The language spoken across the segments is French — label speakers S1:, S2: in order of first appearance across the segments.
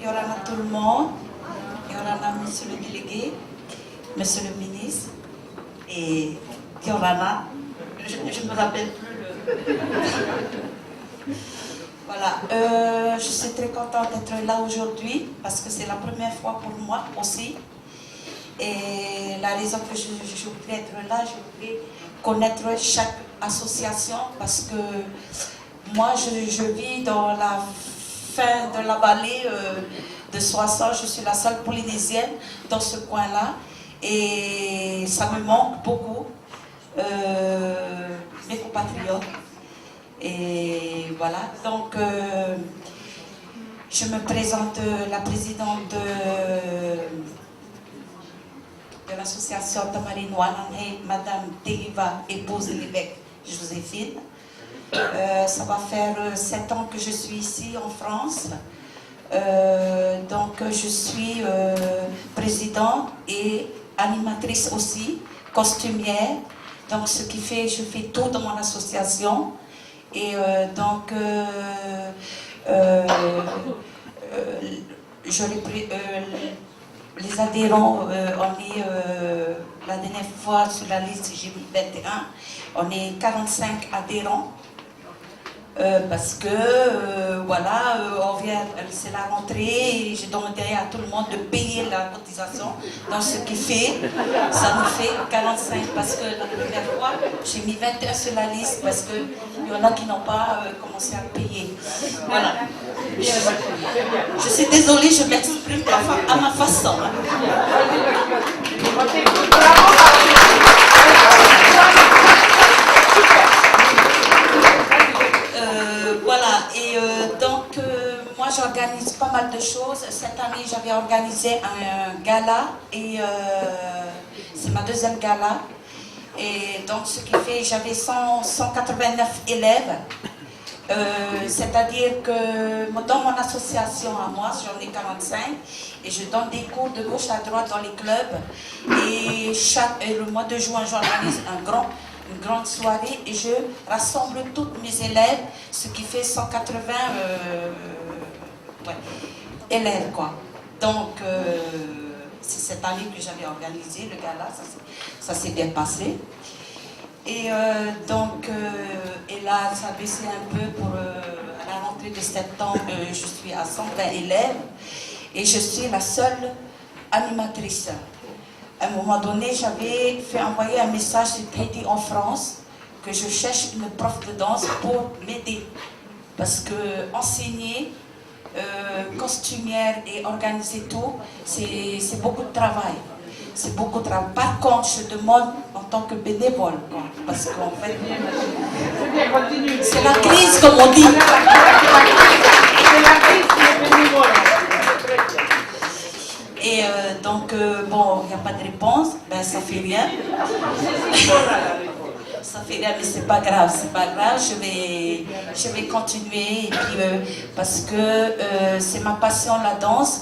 S1: Yorana tout le monde, Yorana monsieur le délégué, monsieur le ministre, et Yorana, je ne me rappelle plus le... Voilà, je suis très contente d'être là aujourd'hui parce que c'est la première fois pour moi aussi. Et la raison que je voulais être là, je voulais connaître chaque association parce que moi je vis dans la fin de la vallée de Soissons, je suis la seule polynésienne dans ce coin-là et ça me manque beaucoup, mes compatriotes. Et voilà, donc je me présente la présidente de l'association Tamarinoine, Madame Deriva, épouse de l'évêque Joséphine. Ça va faire 7 ans que je suis ici en France. Donc je suis présidente et animatrice aussi, costumière. Donc ce qui fait, je fais tout dans mon association. Et donc les adhérents, on est la dernière fois sur la liste, j'ai mis 21, on est 45 adhérents. Parce que voilà, on vient, c'est la rentrée et j'ai demandé à tout le monde de payer la cotisation. Donc ce qui fait, ça nous fait 45 parce que la première fois, j'ai mis 21 sur la liste parce qu'il y en a qui n'ont pas commencé à payer. Voilà. Je suis désolée, je m'exprime à ma façon. Voilà, et donc moi j'organise pas mal de choses. Cette année j'avais organisé un gala et c'est ma deuxième gala. Et donc ce qui fait, j'avais 189 élèves. C'est-à-dire que dans mon association à moi, j'en ai 45 et je donne des cours de gauche à droite dans les clubs. Et le mois de juin, j'organise une grande soirée et je rassemble tous mes élèves, ce qui fait 180 élèves, quoi. Donc, c'est cette année que j'avais organisé le gala, ça s'est bien passé. Et donc, et là, ça a baissé un peu pour à la rentrée de septembre, je suis à 120 élèves et je suis la seule animatrice. À un moment donné, j'avais fait envoyer un message sur Crédit en France que je cherche une prof de danse pour m'aider. Parce que enseigner, costumière et organiser tout, c'est beaucoup de travail. C'est beaucoup de travail. Par contre, je demande en tant que bénévole, quoi, parce qu'en fait, c'est la crise, comme on dit. C'est la crise qui est bénévole. Et donc, bon, il n'y a pas de réponse, ben ça fait rien. Ça fait rien, mais c'est pas grave, je vais continuer, et puis, parce que c'est ma passion, la danse.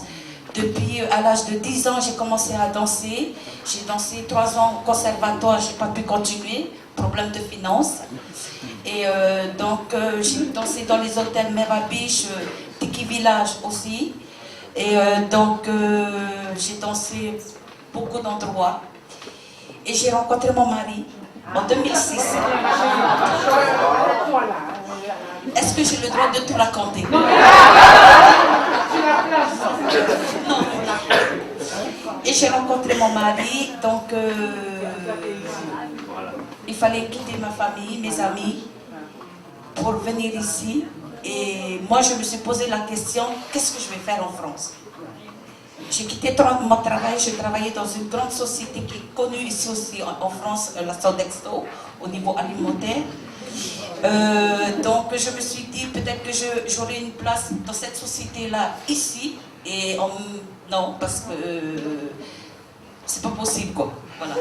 S1: Depuis, à l'âge de 10 ans, j'ai commencé à danser. J'ai dansé 3 ans au conservatoire, j'ai pas pu continuer, problème de finances. Et donc, j'ai dansé dans les hôtels Merabiche, Tiki Village aussi. Et donc, j'ai dansé beaucoup d'endroits. Et j'ai rencontré mon mari en 2006. Est-ce que j'ai le droit de tout raconter? Non. Et j'ai rencontré mon mari, donc il fallait quitter ma famille, mes amis, pour venir ici. Et moi, je me suis posé la question, qu'est-ce que je vais faire en France? J'ai quitté mon travail, je travaillais dans une grande société qui est connue ici aussi en France, la Sodexo, au niveau alimentaire. Donc je me suis dit peut-être que j'aurai une place dans cette société-là ici. Et non, parce que c'est pas possible, quoi. Voilà.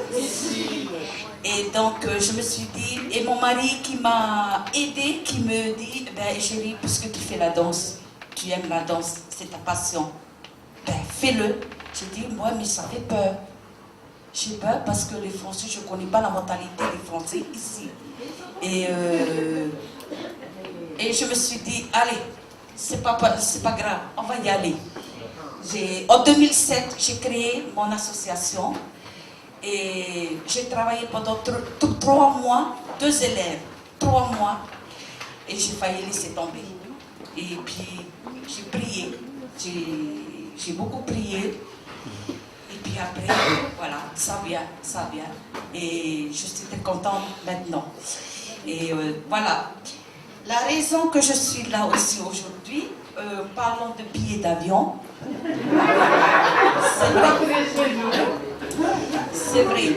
S1: Et donc je me suis dit, et mon mari qui m'a aidé, qui me dit, ben chérie, puisque tu fais la danse, tu aimes la danse, c'est ta passion, ben fais-le. J'ai dit, moi, mais ça fait peur. J'ai peur parce que les Français, je ne connais pas la mentalité des Français ici. Et je me suis dit, allez, c'est pas grave, on va y aller. En 2007, j'ai créé mon association et j'ai travaillé pendant 3 mois, 2 élèves, 3 mois, et j'ai failli laisser tomber. Et puis j'ai prié, j'ai beaucoup prié, et puis après, voilà, ça vient. Et je suis très contente maintenant. Et voilà, la raison que je suis là aussi aujourd'hui, parlons de billets d'avion. C'est vrai.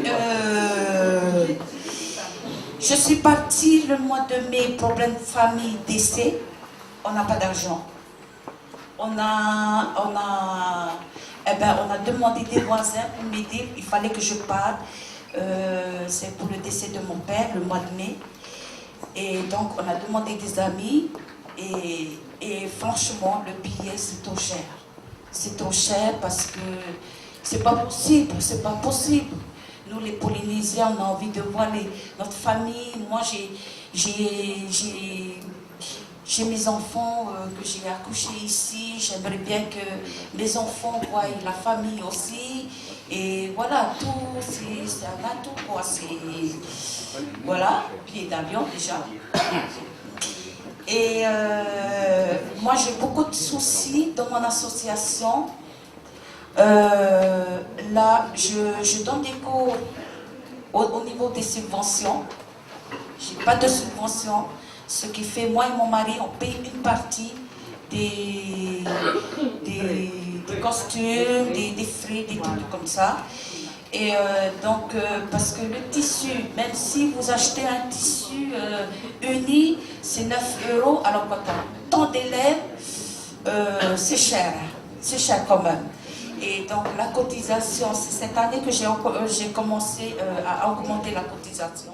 S1: Je suis partie le mois de mai, problème de famille, décès. On n'a pas d'argent. On a demandé des voisins pour m'aider. Il fallait que je parte. C'est pour le décès de mon père, le mois de mai. Et donc, on a demandé des amis. Et franchement, le billet, c'est trop cher. C'est trop cher parce que c'est pas possible. Nous, les Polynésiens, on a envie de voir notre famille. Moi, j'ai mes enfants que j'ai accouchés ici. J'aimerais bien que mes enfants voient la famille aussi. Et voilà, tout, c'est un atout, quoi. Voilà, billet d'avion déjà. Et moi, j'ai beaucoup de soucis dans mon association. Là, je donne des cours au niveau des subventions. Je n'ai pas de subvention. Ce qui fait, moi et mon mari, on paye une partie des costumes, des frais, des trucs comme ça. Et donc, parce que le tissu, même si vous achetez un tissu uni, c'est 9 €, alors quand on a tant d'élèves, c'est cher quand même. Et donc la cotisation, c'est cette année que j'ai commencé à augmenter la cotisation.